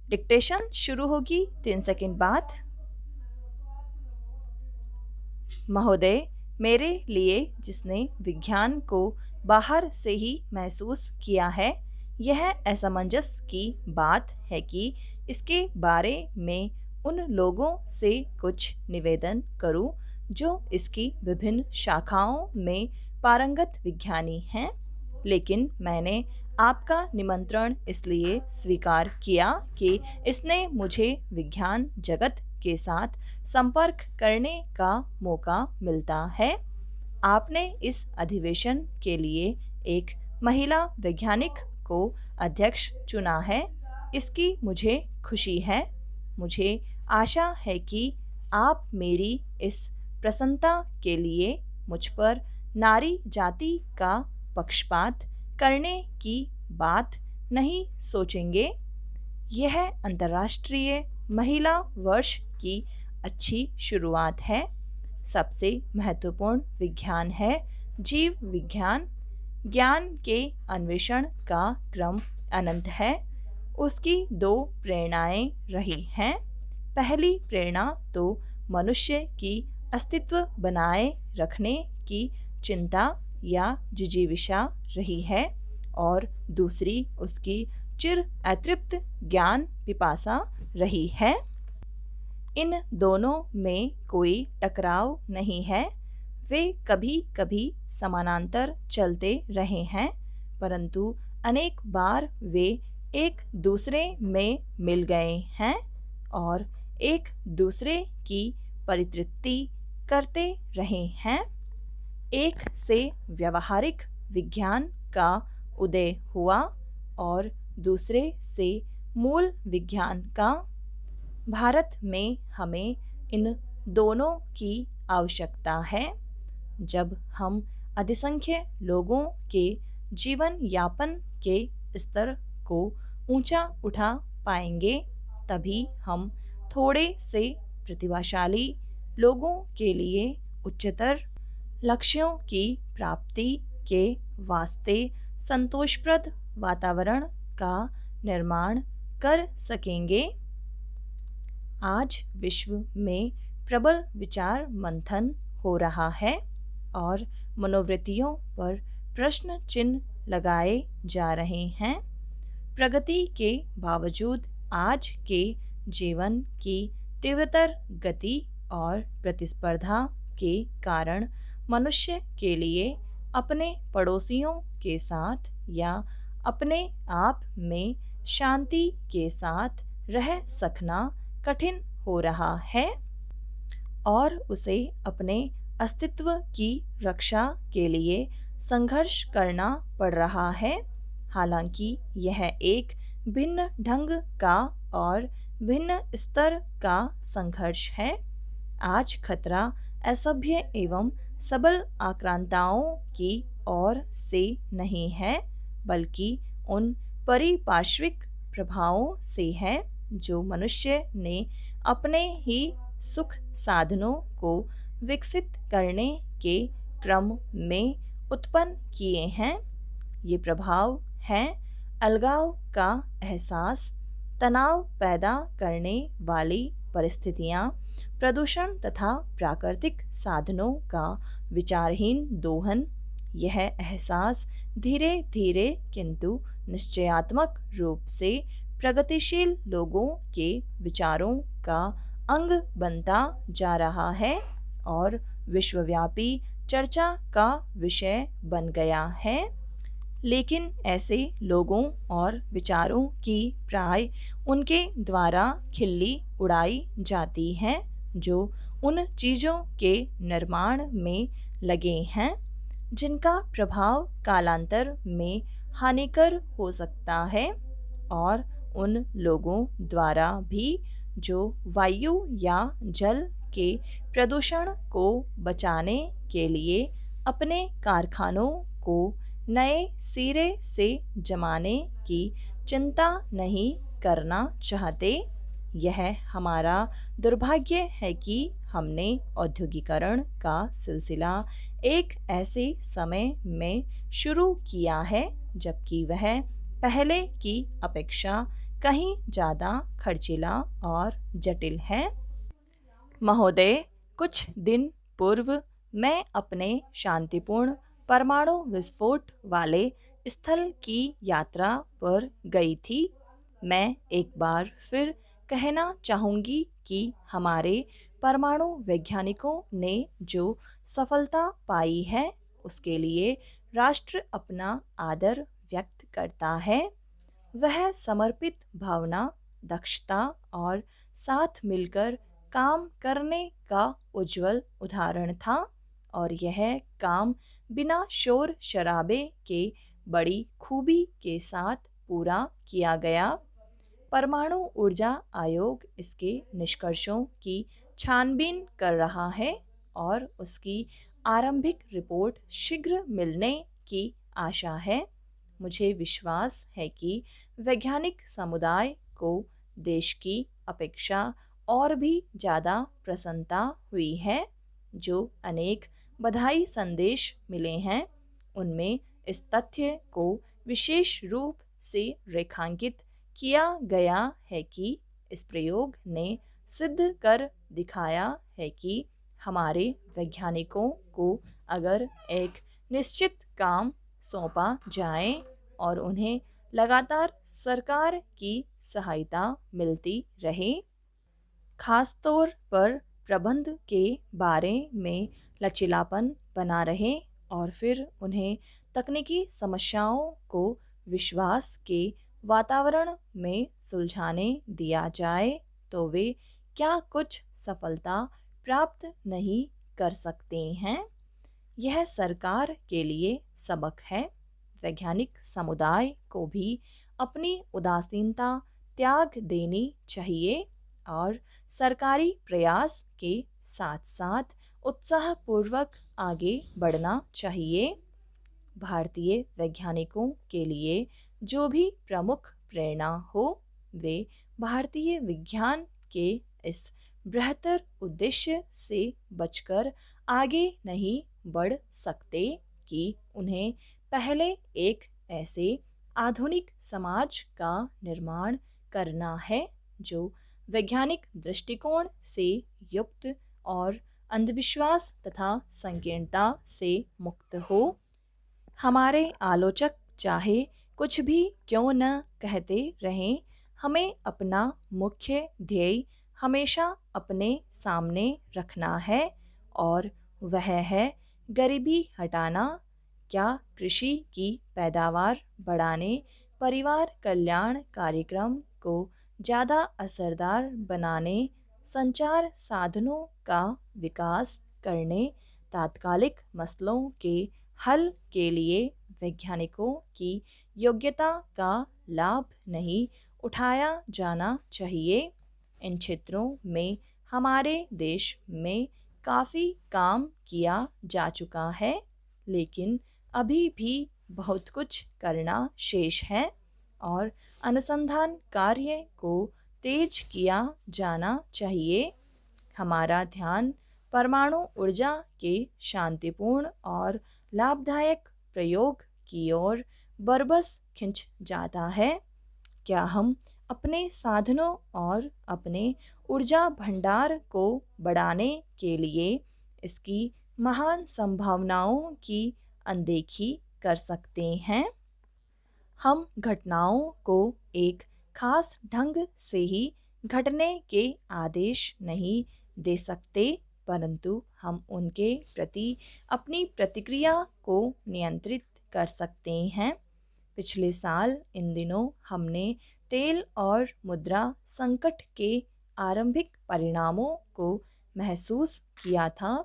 Dictation शुरू होगी 3 second बाद। महोदय, मेरे लिए जिसने विज्ञान को बाहर से ही महसूस किया है, यह असमंजस की बात है कि इसके बारे में उन लोगों से कुछ निवेदन करूं जो इसकी विभिन्न शाखाओं में पारंगत विज्ञानी हैं। लेकिन मैंने आपका निमंत्रण इसलिए स्वीकार किया कि इसने मुझे विज्ञान जगत के साथ संपर्क करने का मौका मिलता है। आपने इस अधिवेशन के लिए एक महिला वैज्ञानिक को अध्यक्ष चुना है, इसकी मुझे खुशी है। मुझे आशा है कि आप मेरी इस प्रसन्नता के लिए मुझ पर नारी जाति का पक्षपात करने की बात नहीं सोचेंगे। यह अंतर्राष्ट्रीय महिला वर्ष की अच्छी शुरुआत है। सबसे महत्वपूर्ण विज्ञान है जीव विज्ञान। ज्ञान के अन्वेषण का क्रम अनंत है। उसकी 2 प्रेरणाएं रही हैं। पहली प्रेरणा तो मनुष्य की अस्तित्व बनाए रखने की चिंता या जिजीविषा रही है और दूसरी उसकी चिर अतृप्त ज्ञान पिपासा रही है। इन दोनों में कोई टकराव नहीं है। वे कभी कभी समानांतर चलते रहे हैं, परंतु अनेक बार वे एक दूसरे में मिल गए हैं और एक दूसरे की परितृप्ति करते रहे हैं। एक से व्यवहारिक विज्ञान का उदय हुआ और दूसरे से मूल विज्ञान का। भारत में हमें इन दोनों की आवश्यकता है। जब हम अधिसंख्य लोगों के जीवन यापन के स्तर को ऊंचा उठा पाएंगे, तभी हम थोड़े से प्रतिभाशाली लोगों के लिए उच्चतर लक्ष्यों की प्राप्ति के वास्ते संतोषप्रद वातावरण का निर्माण कर सकेंगे। आज विश्व में प्रबल विचार मंथन हो रहा है और मनोवृत्तियों पर प्रश्न चिन्ह लगाए जा रहे हैं। प्रगति के बावजूद आज के जीवन की तीव्रतर गति और प्रतिस्पर्धा के कारण मनुष्य के लिए अपने पड़ोसियों के साथ या अपने आप में शांति के साथ रह सकना कठिन हो रहा है और उसे अपने अस्तित्व की रक्षा के लिए संघर्ष करना पड़ रहा है। हालांकि यह एक भिन्न ढंग का और भिन्न स्तर का संघर्ष है। आज खतरा असभ्य एवं सबल आक्रांताओं की ओर से नहीं है, बल्कि उन परिपार्श्विक प्रभावों से है जो मनुष्य ने अपने ही सुख साधनों को विकसित करने के क्रम में उत्पन्न किए हैं। ये प्रभाव हैं अलगाव का एहसास, तनाव पैदा करने वाली परिस्थितियां, प्रदूषण तथा प्राकृतिक साधनों का विचारहीन दोहन। यह एहसास धीरे धीरे किंतु निश्चयात्मक रूप से प्रगतिशील लोगों के विचारों का अंग बनता जा रहा है और विश्वव्यापी चर्चा का विषय बन गया है। लेकिन ऐसे लोगों और विचारों की प्राय उनके द्वारा खिल्ली उड़ाई जाती हैं जो उन चीज़ों के निर्माण में लगे हैं जिनका प्रभाव कालांतर में हानिकर हो सकता है, और उन लोगों द्वारा भी जो वायु या जल के प्रदूषण को बचाने के लिए अपने कारखानों को नए सिरे से जमाने की चिंता नहीं करना चाहते। यह हमारा दुर्भाग्य है कि हमने औद्योगिकरण का सिलसिला एक ऐसे समय में शुरू किया है जबकि वह पहले की अपेक्षा कहीं ज़्यादा खर्चीला और जटिल है। महोदय, कुछ दिन पूर्व मैं अपने शांतिपूर्ण परमाणु विस्फोट वाले स्थल की यात्रा पर गई थी। मैं एक बार फिर कहना चाहूँगी कि हमारे परमाणु वैज्ञानिकों ने जो सफलता पाई है उसके लिए राष्ट्र अपना आदर व्यक्त करता है। वह समर्पित भावना, दक्षता और साथ मिलकर काम करने का उज्जवल उदाहरण था और यह काम बिना शोर शराबे के बड़ी खूबी के साथ पूरा किया गया। परमाणु ऊर्जा आयोग इसके निष्कर्षों की छानबीन कर रहा है और उसकी आरंभिक रिपोर्ट शीघ्र मिलने की आशा है। मुझे विश्वास है कि वैज्ञानिक समुदाय को देश की अपेक्षा और भी ज़्यादा प्रसन्नता हुई है। जो अनेक बधाई संदेश मिले हैं उनमें इस तथ्य को विशेष रूप से रेखांकित किया गया है कि इस प्रयोग ने सिद्ध कर दिखाया है कि हमारे वैज्ञानिकों को अगर एक निश्चित काम सौंपा जाए और उन्हें लगातार सरकार की सहायता मिलती रहे, खासतौर पर प्रबंध के बारे में लचीलापन बना रहे और फिर उन्हें तकनीकी समस्याओं को विश्वास के वातावरण में सुलझाने दिया जाए, तो वे क्या कुछ सफलता प्राप्त नहीं कर सकते हैं। यह सरकार के लिए सबक है। वैज्ञानिक समुदाय को भी अपनी उदासीनता त्याग देनी चाहिए और सरकारी प्रयास के साथ साथ उत्साहपूर्वक आगे बढ़ना चाहिए। भारतीय वैज्ञानिकों के लिए जो भी प्रमुख प्रेरणा हो, वे भारतीय विज्ञान के इस बृहत्तर उद्देश्य से बचकर आगे नहीं बढ़ सकते कि उन्हें पहले एक ऐसे आधुनिक समाज का निर्माण करना है जो वैज्ञानिक दृष्टिकोण से युक्त और अंधविश्वास तथा संकीर्णता से मुक्त हो। हमारे आलोचक चाहे कुछ भी क्यों न कहते रहें, हमें अपना मुख्य ध्येय हमेशा अपने सामने रखना है और वह है गरीबी हटाना। क्या कृषि की पैदावार बढ़ाने, परिवार कल्याण कार्यक्रम को ज़्यादा असरदार बनाने, संचार साधनों का विकास करने, तात्कालिक मसलों के हल के लिए वैज्ञानिकों की योग्यता का लाभ नहीं उठाया जाना चाहिए। इन क्षेत्रों में हमारे देश में काफ़ी काम किया जा चुका है, लेकिन अभी भी बहुत कुछ करना शेष है और अनुसंधान कार्य को तेज किया जाना चाहिए। हमारा ध्यान परमाणु ऊर्जा के शांतिपूर्ण और लाभदायक प्रयोग की ओर बरबस खिंच जाता है। क्या हम अपने साधनों और अपने ऊर्जा भंडार को बढ़ाने के लिए इसकी महान संभावनाओं की अनदेखी कर सकते हैं? हम घटनाओं को एक खास ढंग से ही घटने के आदेश नहीं दे सकते, परंतु हम उनके प्रति अपनी प्रतिक्रिया को नियंत्रित कर सकते हैं। पिछले साल इन दिनों हमने तेल और मुद्रा संकट के आरंभिक परिणामों को महसूस किया था।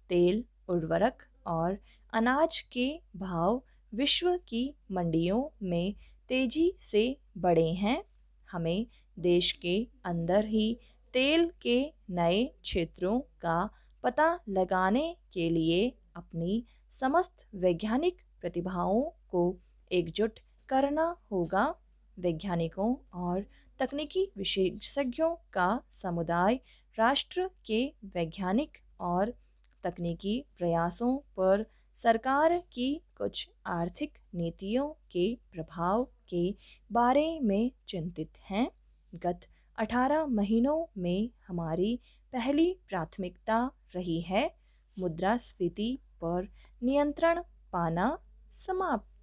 तेल, उर्वरक और अनाज के भाव विश्व की मंडियों में तेजी से बढ़े हैं। हमें देश के अंदर ही तेल के नए क्षेत्रों का पता लगाने के लिए अपनी समस्त वैज्ञानिक प्रतिभाओं को एकजुट करना होगा। वैज्ञानिकों और तकनीकी विशेषज्ञों का समुदाय राष्ट्र के वैज्ञानिक और तकनीकी प्रयासों पर सरकार की कुछ आर्थिक नीतियों के प्रभाव के बारे में चिंतित हैं। गत 18 महीनों में हमारी पहली प्राथमिकता रही है मुद्रास्फीति पर नियंत्रण पाना। समाप्त।